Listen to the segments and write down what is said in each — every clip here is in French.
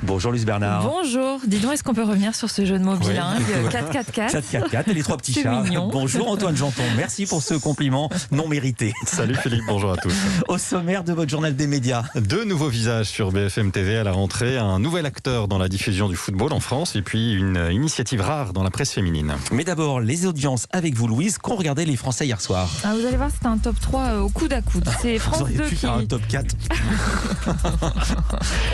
Bonjour Luce Bernard. Bonjour, dis donc, est-ce qu'on peut revenir sur ce jeu de mots bilingue 4-4-4 4-4-4 et les trois petits C'est chats. mignon. Bonjour Antoine Janton, merci pour ce compliment non mérité. Salut Philippe, bonjour à tous. Au sommaire de votre journal des médias. Deux nouveaux visages sur BFM TV à la rentrée, un nouvel acteur dans la diffusion du football en France et puis une initiative rare dans la presse féminine. Mais d'abord, les audiences avec vous Louise, qu'ont regardé les Français hier soir? Vous allez voir, c'était un top 3 au coude à coude. C'est Vous France auriez 2 pu qui... faire un top 4.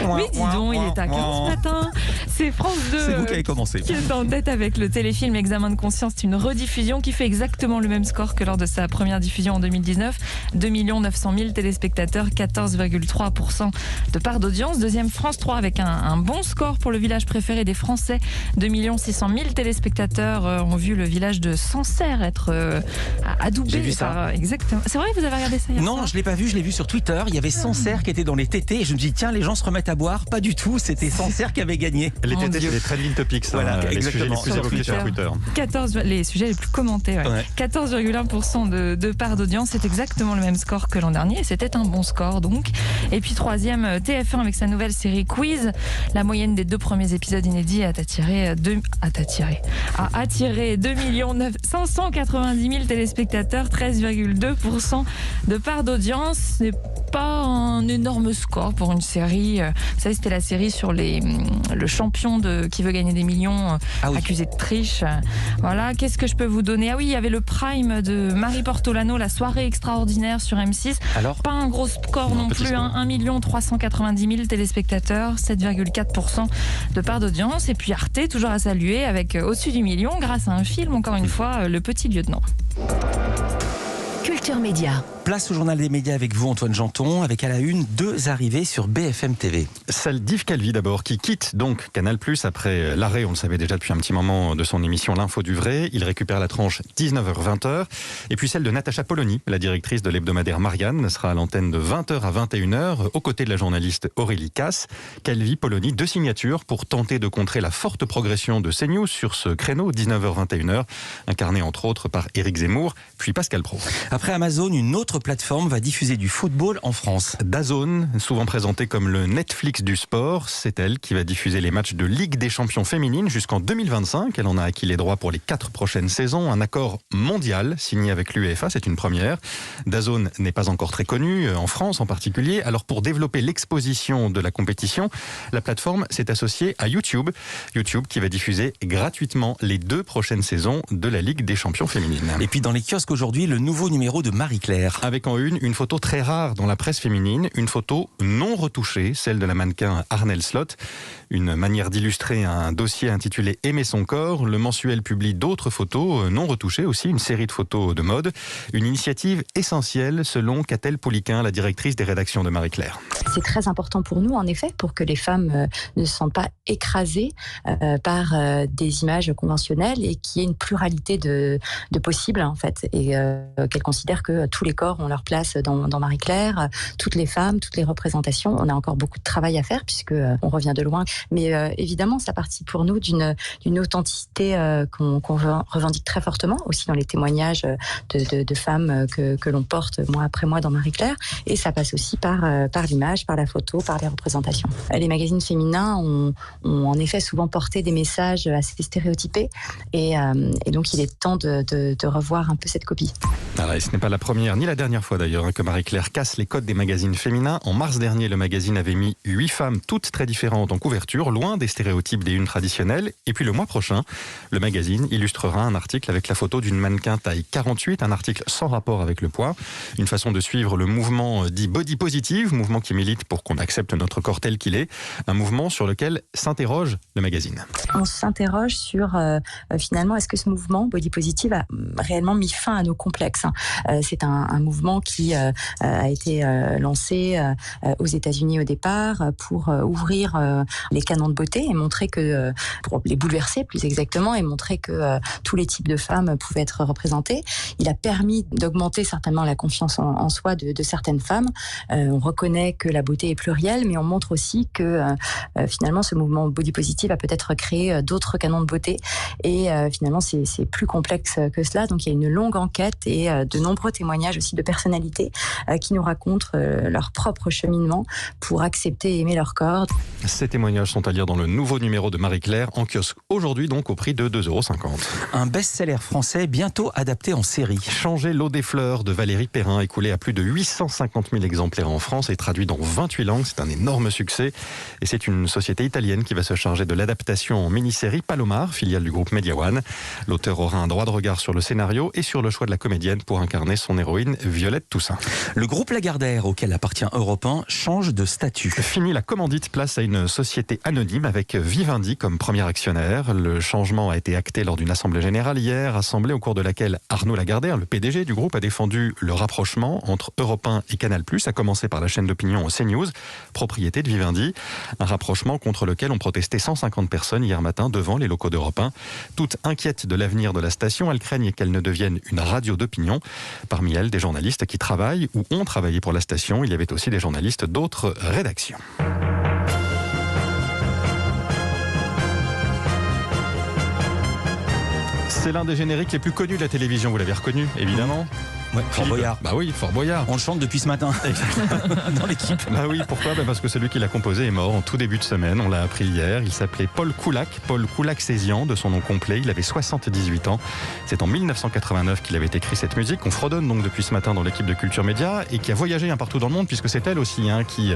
Oui, dis donc, il est à 15 ce matin. C'est France 2 C'est vous qui avez commencé. qui est en tête avec le téléfilm Examen de conscience. C'est une rediffusion qui fait exactement le même score que lors de sa première diffusion en 2019. 2 900 000 téléspectateurs, 14,3% de part d'audience. Deuxième, France 3 avec un bon score pour le village préféré des Français. 2 600 000 téléspectateurs ont vu le village de Sancerre être adoubé. J'ai vu ça. Exactement. C'est vrai que vous avez regardé ça hier Non, soir je l'ai pas vu, je l'ai vu sur Twitter. Il y avait Sancerre qui était dans les tétés et je me dis tiens, les gens se remettent à boire. Pas du tout, c'était Sancerre qui avait gagné. Les Mon TT, Dieu. c'est les trending topics, Voilà, les sujets les exactement. plus Sur évoqués sur Twitter. 14, les sujets les plus commentés. Ouais. 14,1% de part d'audience, c'est exactement le même score que l'an dernier. C'était un bon score donc. Et puis troisième, TF1 avec sa nouvelle série Quiz. La moyenne des deux premiers épisodes inédits a attiré 2 590 000 téléspectateurs, 13,2% de part d'audience. C'est pas un énorme score pour une série. Vous savez, c'était la série sur le champion qui veut gagner des millions accusé de triche. Voilà, qu'est-ce que je peux vous donner? Ah oui, il y avait le prime de Marie Portolano, la soirée extraordinaire sur M6. Alors Pas un gros score non petit plus, score. 1 390 000 téléspectateurs, 7,4% de part d'audience. Et puis Arte, toujours à saluer, avec au-dessus du million, grâce à un film, encore une fois, Le Petit Lieutenant. Culture Média. Place au journal des médias avec vous Antoine Janton, avec à la une 2 arrivées sur BFM TV. Celle d'Yves Calvi d'abord, qui quitte donc Canal+, après l'arrêt, on le savait déjà depuis un petit moment, de son émission L'Info du Vrai. Il récupère la tranche 19h-20h. Et puis celle de Natacha Polony, la directrice de l'hebdomadaire Marianne, sera à l'antenne de 20h à 21h, aux côtés de la journaliste Aurélie Casse. Calvi, Polony, 2 signatures pour tenter de contrer la forte progression de CNews sur ce créneau 19h-21h, incarné entre autres par Éric Zemmour, puis Pascal Praud. Après Amazon, une autre plateforme va diffuser du football en France. DAZN, souvent présentée comme le Netflix du sport, c'est elle qui va diffuser les matchs de Ligue des champions féminines jusqu'en 2025. Elle en a acquis les droits pour les 4 prochaines saisons. Un accord mondial signé avec l'UEFA, c'est une première. DAZN n'est pas encore très connue, en France en particulier. Alors pour développer l'exposition de la compétition, la plateforme s'est associée à YouTube. YouTube qui va diffuser gratuitement les 2 prochaines saisons de la Ligue des champions féminines. Et puis dans les kiosques aujourd'hui, le nouveau numéro de Marie-Claire. Avec en une photo très rare dans la presse féminine, une photo non retouchée, celle de la mannequin Arnelle Slot. Une manière d'illustrer un dossier intitulé Aimer son corps. Le mensuel publie d'autres photos non retouchées aussi, une série de photos de mode. Une initiative essentielle selon Catel Pouliquin, la directrice des rédactions de Marie-Claire. C'est très important pour nous, en effet, pour que les femmes ne se sentent pas écrasées par des images conventionnelles et qu'il y ait une pluralité de possibles, en fait, et qu'elles considèrent que tous les corps ont leur place dans Marie-Claire, toutes les femmes, toutes les représentations. On a encore beaucoup de travail à faire puisque on revient de loin. Mais évidemment, ça participe pour nous d'une authenticité qu'on revendique très fortement, aussi dans les témoignages de femmes que l'on porte mois après mois dans Marie-Claire. Et ça passe aussi par l'image, par la photo, par les représentations. Les magazines féminins ont en effet souvent porté des messages assez stéréotypés. Et donc, il est temps de revoir un peu cette copie. Alors, et ce n'est pas la première ni la dernière fois d'ailleurs que Marie-Claire casse les codes des magazines féminins. En mars dernier, le magazine avait mis 8 femmes toutes très différentes en couverture, loin des stéréotypes des unes traditionnelles. Et puis le mois prochain, le magazine illustrera un article avec la photo d'une mannequin taille 48, un article sans rapport avec le poids. Une façon de suivre le mouvement dit body positive, mouvement qui milite pour qu'on accepte notre corps tel qu'il est. Un mouvement sur lequel s'interroge le magazine. On s'interroge sur finalement, est-ce que ce mouvement body positive a réellement mis fin à nos complexes? C'est un mouvement qui a été lancé aux États-Unis au départ pour ouvrir les canons de beauté et montrer que, pour les bouleverser plus exactement, et montrer que tous les types de femmes pouvaient être représentés. Il a permis d'augmenter certainement la confiance en soi de certaines femmes. On reconnaît que la beauté est plurielle, mais on montre aussi que finalement ce mouvement body positive a peut-être créé d'autres canons de beauté et finalement c'est plus complexe que cela. Donc il y a une longue enquête et de nombreux témoignages aussi aussi de personnalités qui nous racontent leur propre cheminement pour accepter et aimer leur corps. Ces témoignages sont à lire dans le nouveau numéro de Marie-Claire, en kiosque aujourd'hui donc au prix de 2,50 €. Un best-seller français bientôt adapté en série. Changer l'eau des fleurs de Valérie Perrin, écoulé à plus de 850 000 exemplaires en France et traduit dans 28 langues. C'est un énorme succès. Et c'est une société italienne qui va se charger de l'adaptation en mini-série Palomar, filiale du groupe Media One. L'auteur aura un droit de regard sur le scénario et sur le choix de la comédienne pour incarner son héroïne Violette Toussaint. Le groupe Lagardère, auquel appartient Europe 1, change de statut. Fini la commandite, place à une société anonyme avec Vivendi comme premier actionnaire. Le changement a été acté lors d'une assemblée générale hier, assemblée au cours de laquelle Arnaud Lagardère, le PDG du groupe, a défendu le rapprochement entre Europe 1 et Canal+, à commencer par la chaîne d'opinion CNews, propriété de Vivendi. Un rapprochement contre lequel ont protesté 150 personnes hier matin devant les locaux d'Europe 1. Toutes inquiètes de l'avenir de la station, elles craignent qu'elle ne devienne une radio d'opinion. Parmi elles, des journalistes qui travaillent ou ont travaillé pour la station. Il y avait aussi des journalistes d'autres rédactions. C'est l'un des génériques les plus connus de la télévision, vous l'avez reconnu, évidemment. Ouais, Fort Boyard. Bah oui, Fort Boyard. On le chante depuis ce matin dans l'équipe. Bah oui, pourquoi ? Parce que celui qui l'a composé est mort en tout début de semaine, on l'a appris hier. Il s'appelait Paul Coulac-Sézian, de son nom complet. Il avait 78 ans. C'est en 1989 qu'il avait écrit cette musique, qu'on fredonne donc depuis ce matin dans l'équipe de Culture Média et qui a voyagé un partout dans le monde, puisque c'est elle aussi qui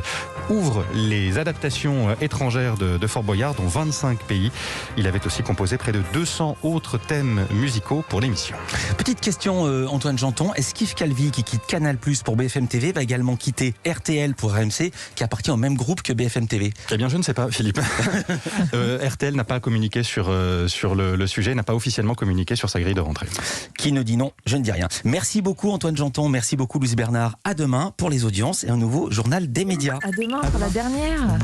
ouvre les adaptations étrangères de Fort Boyard dans 25 pays. Il avait aussi composé près de 200 autres thèmes musicaux pour l'émission. Petite question, Antoine Janton. Est-ce qu'Yves Calvi, qui quitte Canal+ pour BFM TV, va également quitter RTL pour RMC, qui appartient au même groupe que BFM TV? Eh bien, je ne sais pas, Philippe. RTL n'a pas communiqué sur le sujet, n'a pas officiellement communiqué sur sa grille de rentrée. Qui ne dit non, je ne dis rien. Merci beaucoup, Antoine Janton. Merci beaucoup, Louise Bernard. À demain pour les audiences et un nouveau journal des médias. À demain pour la dernière.